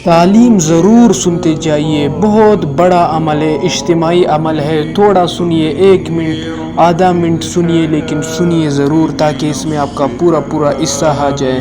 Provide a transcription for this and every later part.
تعلیم ضرور سنتے جائیے، بہت بڑا عمل ہے، اجتماعی عمل ہے۔ تھوڑا سنیے، 1 منٹ آدھا منٹ سنیے، لیکن سنیے ضرور تاکہ اس میں آپ کا پورا حصہ آ جائے۔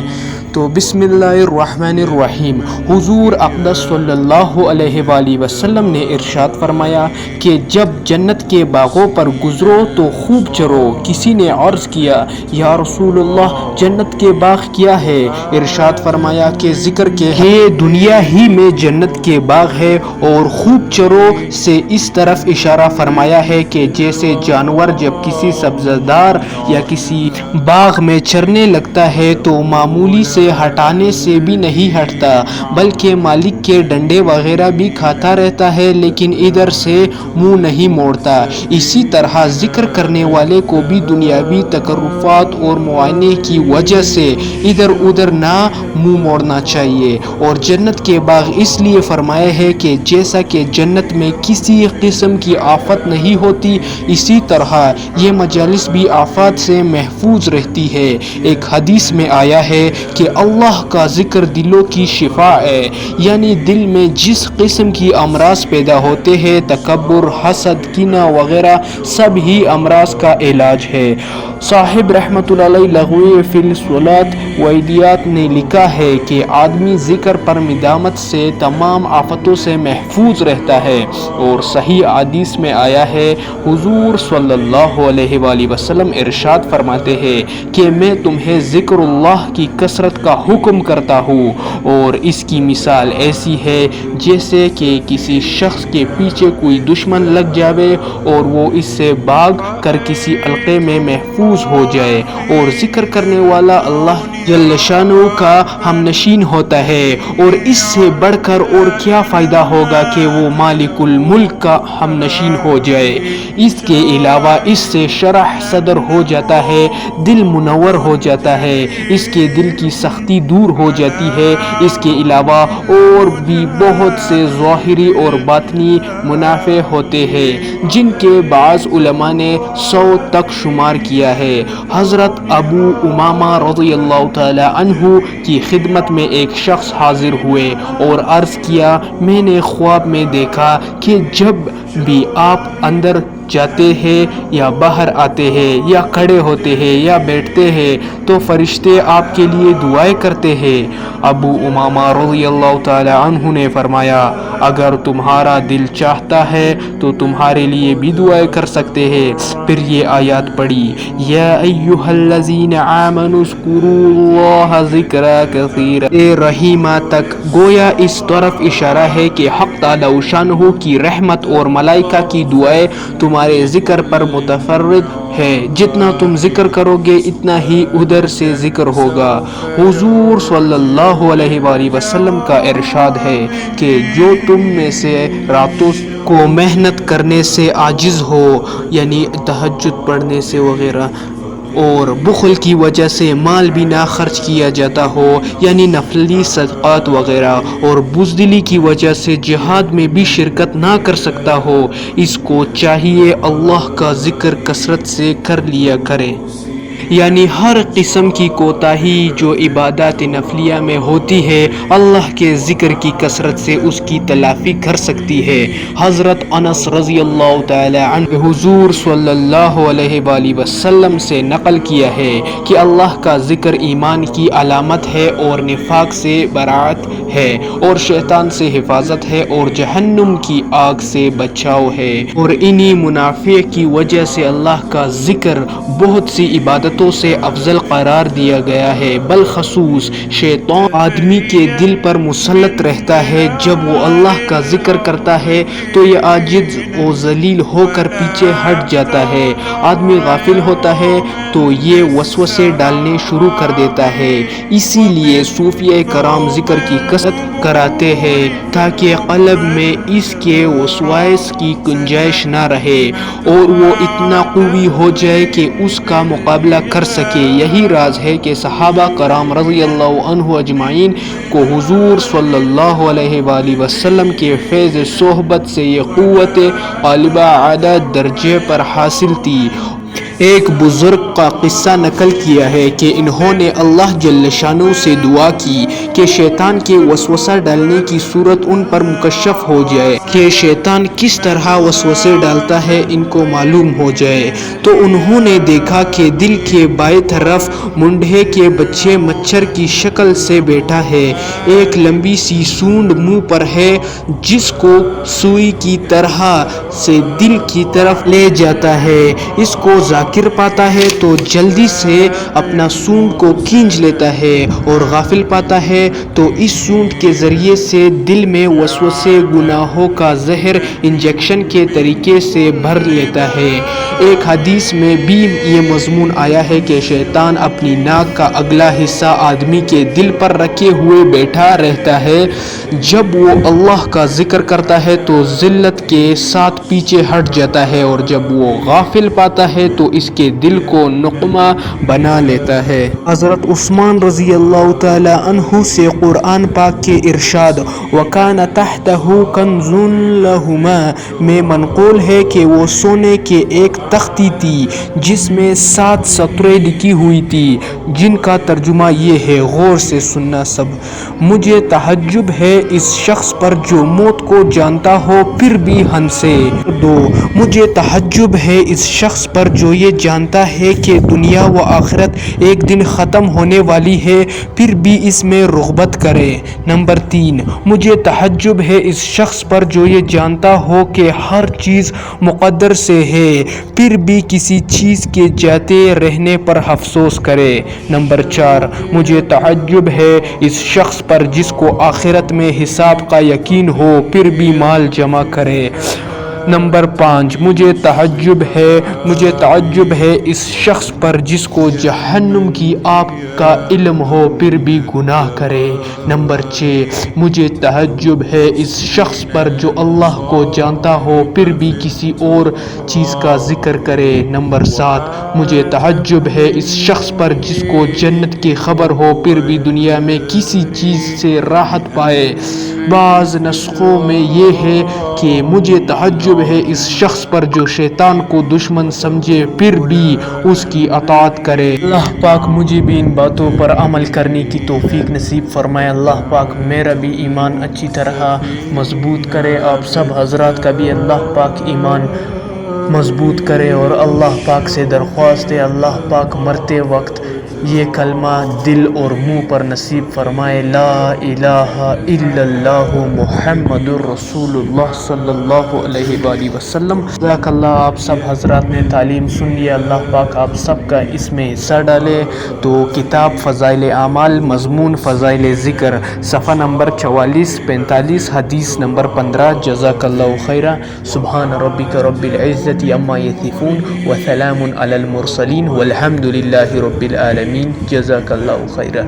تو بسم اللہ الرحمن الرحیم۔ حضور اقدس صلی اللہ علیہ وآلہ وسلم نے ارشاد فرمایا کہ جب جنت کے باغوں پر گزرو تو خوب چرو۔ کسی نے عرض کیا، یا رسول اللہ، جنت کے باغ کیا ہے؟ ارشاد فرمایا کہ ذکر کے یہ دنیا ہی میں جنت کے باغ ہے، اور خوب چرو سے اس طرف اشارہ فرمایا ہے کہ جیسے جانور جب کسی سبزدار یا کسی باغ میں چرنے لگتا ہے تو معمولی سے ہٹانے سے بھی نہیں ہٹتا، بلکہ مالک کے ڈنڈے وغیرہ بھی کھاتا رہتا ہے، لیکن ادھر سے منہ نہیں موڑتا۔ اسی طرح ذکر کرنے والے کو بھی دنیاوی تکلفات اور معائنے کی وجہ سے ادھر ادھر نہ منہ موڑنا چاہیے۔ اور جنت کے باغ اس لیے فرمائے ہے کہ جیسا کہ جنت میں کسی قسم کی آفت نہیں ہوتی، اسی طرح یہ مجالس بھی آفات سے محفوظ رہتی ہے۔ ایک حدیث میں آیا ہے کہ اللہ کا ذکر دلوں کی شفا ہے، یعنی دل میں جس قسم کی امراض پیدا ہوتے ہیں، تکبر، حسد، کینہ وغیرہ، سب ہی امراض کا علاج ہے۔ صاحب رحمۃ اللہ علیہ لغوی فی الصلاۃ والایدیات نے لکھا ہے کہ آدمی ذکر پر مداومت سے تمام آفتوں سے محفوظ رہتا ہے۔ اور صحیح حدیث میں آیا ہے، حضور صلی اللہ علیہ وآلہ وسلم ارشاد فرماتے ہیں کہ میں تمہیں ذکر اللہ کی کثرت کا حکم کرتا ہوں، اور اس کی مثال ایسی ہے جیسے کہ کسی شخص کے پیچھے کوئی دشمن لگ جاوے اور وہ اس سے بھاگ کر کسی حلقے میں محفوظ ہو جائے، اور ذکر کرنے والا اللہ جل شانہ کا ہم نشین ہوتا ہے۔ اور اس سے بڑھ کر اور کیا فائدہ ہوگا کہ وہ مالک الملک کا ہم نشین ہو جائے۔ اس کے علاوہ اس سے شرح صدر ہو جاتا ہے، دل منور ہو جاتا ہے، اس کے دل کی سختی دور ہو جاتی ہے۔ اس کے علاوہ اور بھی بہت سے ظاہری اور باطنی منافع ہوتے ہیں، جن کے بعض علماء نے 100 تک شمار کیا ہے۔ حضرت ابو امامہ رضی اللہ تعالی عنہ کی خدمت میں ایک شخص حاضر ہوئے اور عرض کیا، میں نے خواب میں دیکھا کہ جب بھی آپ اندر جاتے ہیں یا باہر آتے ہیں یا کھڑے ہوتے ہیں یا بیٹھتے ہیں تو فرشتے آپ کے لیے دعائیں کرتے ہیں۔ ابو امامہ رضی اللہ تعالی عنہ نے فرمایا، اگر تمہارا دل چاہتا ہے تو تمہارے لیے بھی دعائیں کر سکتے ہیں۔ پھر یہ آیات پڑھی، یا ایھا الذین آمنوا اذکروا اللہ ذکرا کثیرا رحیمہ تک۔ گویا اس طرف اشارہ ہے کہ حق تعالی شانہ کی رحمت اور ملائکہ کی دعائیں تمہارے ذکر پر متفرد ہے، جتنا تم ذکر کرو گے اتنا ہی ادھر سے ذکر ہوگا۔ حضور صلی اللہ علیہ وآلہ وسلم کا ارشاد ہے کہ جو تم میں سے راتوں کو محنت کرنے سے عاجز ہو، یعنی تہجد پڑھنے سے وغیرہ، اور بخل کی وجہ سے مال بھی نہ خرچ کیا جاتا ہو، یعنی نفلی صدقات وغیرہ، اور بزدلی کی وجہ سے جہاد میں بھی شرکت نہ کر سکتا ہو، اس کو چاہیے اللہ کا ذکر کثرت سے کر لیا کرے۔ یعنی ہر قسم کی کوتاہی جو عبادات نفلیہ میں ہوتی ہے، اللہ کے ذکر کی کثرت سے اس کی تلافی کر سکتی ہے۔ حضرت انس رضی اللہ تعالی عنہ حضور صلی اللہ علیہ وآلہ وسلم سے نقل کیا ہے کہ اللہ کا ذکر ایمان کی علامت ہے، اور نفاق سے برات ہے، اور شیطان سے حفاظت ہے، اور جہنم کی آگ سے بچاؤ ہے۔ اور انہی منافع کی وجہ سے اللہ کا ذکر بہت سی عبادتوں سے افضل قرار دیا گیا ہے۔ بالخصوص شیطان آدمی کے دل پر مسلط رہتا ہے، جب وہ اللہ کا ذکر کرتا ہے تو یہ عاجز و ذلیل ہو کر پیچھے ہٹ جاتا ہے۔ آدمی غافل ہوتا ہے تو یہ وسوسے ڈالنے شروع کر دیتا ہے۔ اسی لیے صوفیہ کرام ذکر کی کثرت کراتے ہیں تاکہ قلب میں اس کے وسواس کی گنجائش نہ رہے، اور وہ اتنا قوی ہو جائے کہ اس کا مقابلہ کر سکے۔ یہی راز ہے کہ صحابہ کرام رضی اللہ عنہ اجمعین کو حضور صلی اللہ علیہ وآلہ وسلم کے فیض صحبت سے یہ قوت غالبہ اعلیٰ درجے پر حاصل تھی۔ ایک بزرگ کا قصہ نقل کیا ہے کہ انہوں نے اللہ جل شانہ سے دعا کی کہ شیطان کے وسوسہ ڈالنے کی صورت ان پر مکشف ہو جائے، کہ شیطان کس طرح وسوسے ڈالتا ہے ان کو معلوم ہو جائے۔ تو انہوں نے دیکھا کہ دل کے بائیں طرف مونڈھے کے بچے مچھر کی شکل سے بیٹھا ہے، ایک لمبی سی سونڈ منہ پر ہے جس کو سوئی کی طرح سے دل کی طرف لے جاتا ہے۔ اس کو ذاکر پاتا ہے تو جلدی سے اپنا سونڈ کو کھینچ لیتا ہے، اور غافل پاتا ہے تو اس سونڈ کے ذریعے سے دل میں وسوسے گناہوں کا زہر انجیکشن کے طریقے سے بھر لیتا ہے۔ ایک حدیث میں بھی یہ مضمون آیا ہے کہ شیطان اپنی ناک کا اگلا حصہ آدمی کے دل پر رکھے ہوئے بیٹھا رہتا ہے، جب وہ اللہ کا ذکر کرتا ہے تو ذلت کے ساتھ پیچھے ہٹ جاتا ہے، اور جب وہ غافل پاتا ہے تو اس کے دل کو نقمہ بنا لیتا ہے۔ حضرت عثمان رضی اللہ تعالی عنہ سے قرآن پاک کے ارشاد وَكَانَ تَحْتَهُ كَنْزٌ لَهُمَا میں منقول ہے کہ وہ سونے کے ایک تختی تھی جس میں 7 سطریں لکھی ہوئی تھی، جن کا ترجمہ یہ ہے، غور سے سننا سب: مجھے تعجب ہے اس شخص پر جو موت کو جانتا ہو پھر بھی ہنسے۔ 2 مجھے تعجب ہے اس شخص پر جو یہ جانتا ہے کہ دنیا و آخرت ایک دن ختم ہونے والی ہے پھر بھی اس میں رغبت کرے۔ نمبر 3 مجھے تعجب ہے اس شخص پر جو یہ جانتا ہو کہ ہر چیز مقدر سے ہے پھر بھی کسی چیز کے جاتے رہنے پر افسوس کرے۔ نمبر 4 مجھے تعجب ہے اس شخص پر جس کو آخرت میں حساب کا یقین ہو پھر بھی مال جمع کرے۔ نمبر 5 مجھے تعجب ہے اس شخص پر جس کو جہنم کی آگ کا علم ہو پھر بھی گناہ کرے۔ نمبر 6 مجھے تعجب ہے اس شخص پر جو اللہ کو جانتا ہو پھر بھی کسی اور چیز کا ذکر کرے۔ نمبر 7 مجھے تعجب ہے اس شخص پر جس کو جنت کی خبر ہو پھر بھی دنیا میں کسی چیز سے راحت پائے۔ بعض نسخوں میں یہ ہے کہ مجھے تعجب ہے اس شخص پر جو شیطان کو دشمن سمجھے پھر بھی اس کی اطاعت کرے۔ اللہ پاک مجھے بھی ان باتوں پر عمل کرنے کی توفیق نصیب فرمائے۔ اللہ پاک میرا بھی ایمان اچھی طرح مضبوط کرے، آپ سب حضرات کا بھی اللہ پاک ایمان مضبوط کرے، اور اللہ پاک سے درخواست ہے اللہ پاک مرتے وقت یہ کلمہ دل اور منہ پر نصیب فرمائے، لا الہ الا اللہ محمد الرسول اللہ صلی اللہ علیہ وآلہ وسلم۔ جزاک اللہ، آپ سب حضرات نے تعلیم سن لیا، اللہ پاک آپ سب کا اس میں حصہ ڈالے۔ تو کتاب فضائل اعمال، مضمون فضائل ذکر، صفحہ نمبر 44-45، حدیث نمبر 15۔ جزاک اللہ خیرا۔ سبحان ربک رب العزت عما یصفون وسلام علی المرسلین والحمد للہ رب العالمین۔ جزاک اللہ خیرا۔